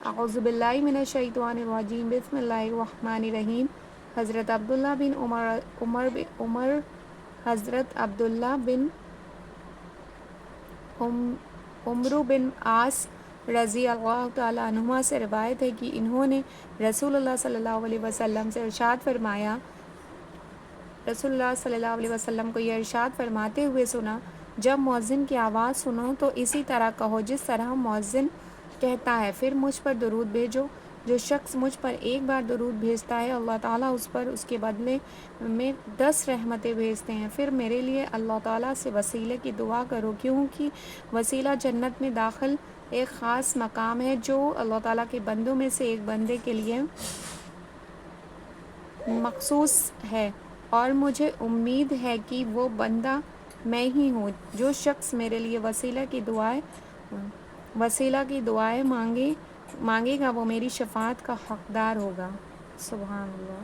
اعوذ باللہ من الشیطان الرجیم بسم اللہ الرحمن الرحیم۔ حضرت عبداللہ بن عمر حضرت عبداللہ بن عمرو بن عاص رضی اللہ تعالیٰ عنہما سے روایت ہے کہ انہوں نے رسول اللہ صلی اللہ علیہ وسلم سے ارشاد فرمایا، رسول اللہ صلی اللہ علیہ وسلم کو یہ ارشاد فرماتے ہوئے سنا، جب مؤذن کی آواز سنو تو اسی طرح کہو جس طرح مؤذن کہتا ہے، پھر مجھ پر درود بھیجو۔ جو شخص مجھ پر ایک بار درود بھیجتا ہے اللہ تعالیٰ اس پر اس کے بدلے میں 10 رحمتیں بھیجتے ہیں۔ پھر میرے لیے اللہ تعالیٰ سے وسیلے کی دعا کرو، کیونکہ وسیلہ جنت میں داخل ایک خاص مقام ہے جو اللہ تعالیٰ کے بندوں میں سے ایک بندے کے لیے مخصوص ہے، اور مجھے امید ہے کہ وہ بندہ میں ہی ہوں۔ جو شخص میرے لیے وسیلہ کی دعائیں مانگے گا وہ میری شفاعت کا حقدار ہوگا۔ سبحان اللہ۔